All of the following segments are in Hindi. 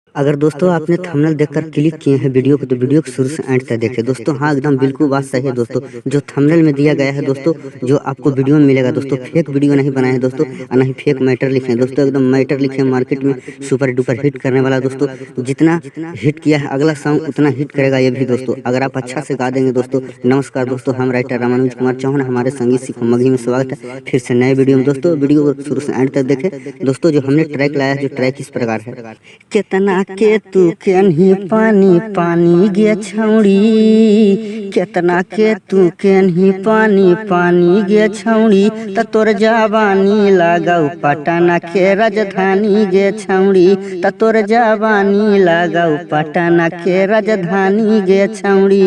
अगर दोस्तों आपने थंबनेल देखकर क्लिक किए हैं वीडियो को, तो वीडियो को शुरू से एंड तक देखिए दोस्तों। हाँ, एकदम बिल्कुल बात सही है दोस्तों। जो थंबनेल में दिया गया है दोस्तों, जो आपको वीडियो में मिलेगा दोस्तों, फेक वीडियो नहीं बनाए हैं दोस्तों, और नहीं फेक मैटर लिखे हैं दोस्तों। एकदम मैटर लिखे हैं मार्केट में सुपर डुपर हिट करने वाला दोस्तों। जितना हिट किया है अगला सॉन्ग उतना हिट करेगा ये भी दोस्तों, अगर आप अच्छा से गा देंगे दोस्तों। नमस्कार दोस्तों, हम राइटर रामानुज कुमार चौहान, हमारे संगीत सीखो मगही में स्वागत है फिर से नए वीडियो में दोस्तों। वीडियो को शुरू से एंड तक देखें दोस्तों। जो हमने ट्रैक लाया है, जो ट्रैक इस प्रकार है। कितना के तू केन्ही पानी पानी गे छौड़ी, कितना के तू केन्ही पानी पानी गे छौड़ी, त तोर जवानी लगाऊ पटना के राजधानी गे छौड़ी, त तोर जवानी लगाऊ पटना के राजधानी गे छौड़ी।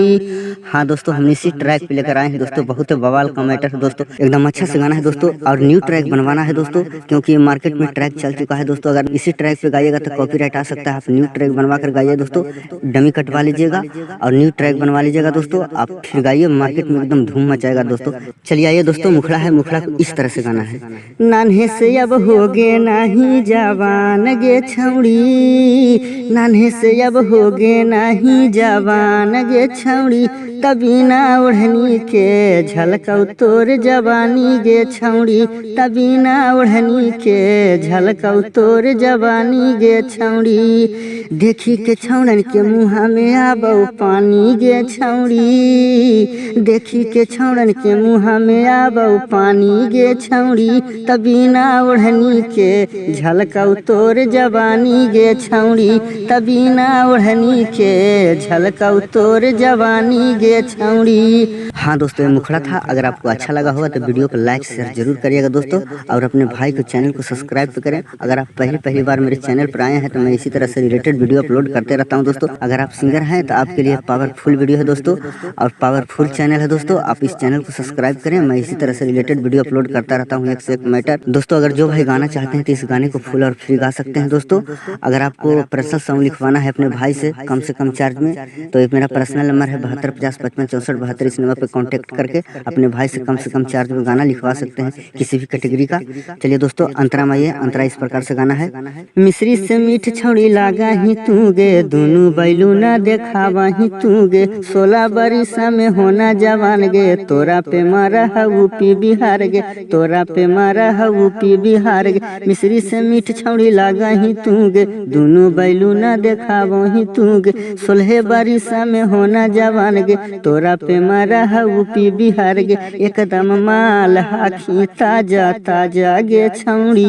हाँ दोस्तों, हम इसी ट्रैक पे लेकर आए हैं दोस्तों। बहुत बवाल का मैटर है दोस्तों, एकदम अच्छा से गाना है दोस्तों, और न्यू ट्रैक बनवाना है दोस्तों, क्योंकि मार्केट में ट्रैक चल चुका है दोस्तों। अगर इसी ट्रैक पे गाइएगा तो कॉपीराइट आ सकता है। आप न्यू ट्रैक बनवा कर गाइए दोस्तों, डमी कटवा लीजिएगा और न्यू ट्रैक बनवा लीजिएगा दोस्तों। आप फिर गाइए, मार्केट में एकदम धूम मचाएगा दोस्तों। चलिए आइए दोस्तों, मुखड़ा है, मुखड़ा इस तरह से गाना है। नान्हे से अब होगे नहीं जवान गे छौड़ी, नान्हे से अब होगे नहीं जवान गे छौड़ी, तभी ना ओढ़नी के झलकौ तोर जवानी गे छौड़ी, तभी ना ओढ़नी के झलकौ तोर जवानी गे छौड़ी। देखी के छौड़न के मुँह में आबौ पानी गे छौड़ी, देखी के छौड़न के मुँह में आबौ पानी गे छौड़ी, तभी ना ओढ़नी के झलकौ तोर जवानी गे छौड़ी, तभी ना ओढ़नी के झलकौ तोर जवानी गे छौड़ी। हाँ दोस्तों, ये मुखड़ा था। अगर आपको अच्छा लगा होगा तो वीडियो को लाइक शेयर जरूर करिएगा दोस्तों, और अपने भाई को चैनल को सब्सक्राइब तो करें। अगर आप पहली बार मेरे चैनल पर आए हैं तो मैं इसी तरह से रिलेटेड वीडियो अपलोड करते रहता हूं दोस्तों। अगर आप सिंगर हैं तो आपके लिए पावरफुल वीडियो है दोस्तों, और पावरफुल चैनल है दोस्तों। आप इस चैनल को सब्सक्राइब करें, मैं इसी तरह से रिलेटेड वीडियो अपलोड करता रहता हूँ, एक से एक मैटर दोस्तों। अगर जो भाई गाना चाहते हैं तो इस गाने को फुल और फ्री गा सकते हैं दोस्तों। अगर आपको पर्सनल सॉन्ग लिखवाना है अपने भाई से कम चार्ज में, तो एक मेरा पर्सनल नंबर है 7250556472। इस नंबर पर कांटेक्ट करके अपने भाई से कम चार्ज में गाना लिखवा सकते हैं, किसी भी कैटेगरी का। चलिए दोस्तों, अंतरा में आइए। अंतरा इस प्रकार से गाना है। मिश्री से मीठ छौड़ी लागा ही तू गे, दोनों बैलू ना देखावा ही तू गे, 16 बरिसा में होना जवान गे, तोरा पे मारा यूपी बिहार गे, तोरा पे मारा यूपी बिहार गे। मिश्री से मीठ छौड़ी लागा ही तू गे, दोनों बैलू ना देखावा ही तू गे, 16 बरिसा में होना जवान गे, तोरा पे मारा यूपी बिहार गे। एकदम माल हाखी ताजा ताजा गे छौड़ी,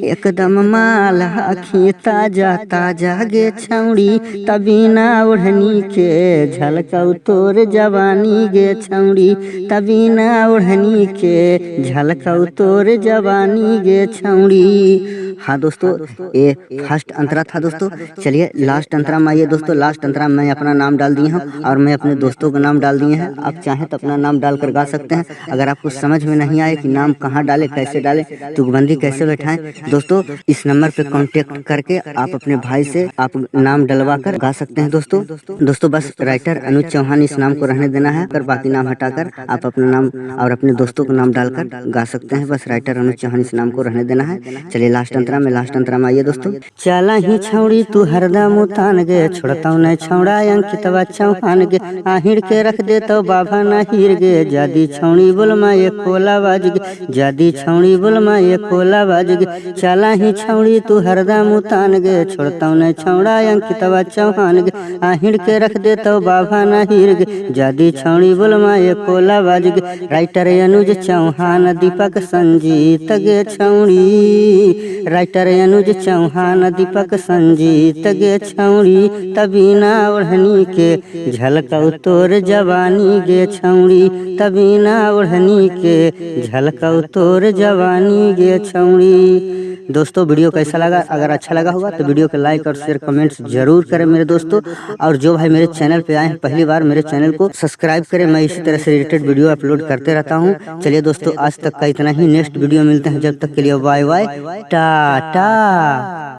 एकदम माल हाखी ताजा ताजा गे छौड़ी, तभी ना ओढ़नी के झलकौ तोर जवानी गे छौड़ी, तभी ना ओढ़नी के झलकौ तोर जवानी गे छौड़ी। हाँ दोस्तों, ये फर्स्ट अंतरा था दोस्तों। चलिए लास्ट अंतरा में आइए दोस्तों। लास्ट अंतरा में मैं अपना नाम डाल दिया हूँ और मैं अपने दोस्तों का नाम डाल दिए हैं। आप चाहें तो अपना नाम डालकर गा सकते हैं। अगर आपको समझ में नहीं आए कि नाम कहाँ डाले, कैसे डाले, तुकबंदी कैसे बैठाएं दोस्तों, इस नंबर पे कांटेक्ट करके आप अपने भाई से आप नाम डलवा कर गा सकते हैं दोस्तों। बस राइटर अनुज चौहान इस नाम को रहने देना है, कर बाकी नाम हटाकर आप अपना नाम और अपने दोस्तों का नाम डालकर गा सकते हैं। बस राइटर अनुज चौहान इस नाम को रहने देना है। चलिए लास्ट अंतरा में आइए दोस्तों। चला ही छौड़ी तू हरदम उतान गे, छोड़ता नहीं छौड़ा अंकितवा चौहान गे, आहिर के रख दे तो बाबा ना हीर गे, जादी छौड़ी बोल माँ ये कोला बाज गे, जादी छौड़ी बोल माँ ये कोला बाज गे। चला ही छौड़ी तू हरदम उतान गे, छोड़ता नहीं छौड़ा अंकितवा चौहान गे, आहिर के रख दे तो बाबा ना हीर गे, जादी छौड़ी बोल माँ ये कोला बाज गे। राइटर अनुज चौहान दीपक संजीत गे छौड़ी, राइटर अनुज चौहान दीपक संजीत गे छौड़ी, तभी ना ओढ़नी के झलकौ तोर जवानी गे छौड़ी, तभी ना ओढ़नी के झलकौ तोर जवानी गे छौड़ी। दोस्तों वीडियो कैसा लगा? अगर अच्छा लगा होगा तो वीडियो को लाइक और शेयर कमेंट्स जरूर करें मेरे दोस्तों। और जो भाई मेरे चैनल पे आए हैं पहली बार, मेरे चैनल को सब्सक्राइब करें। मैं इसी तरह से रिलेटेड वीडियो अपलोड करते रहता हूँ। चलिए दोस्तों, आज तक का इतना ही। नेक्स्ट वीडियो मिलते हैं, जब तक के लिए बाय बाय टाटा।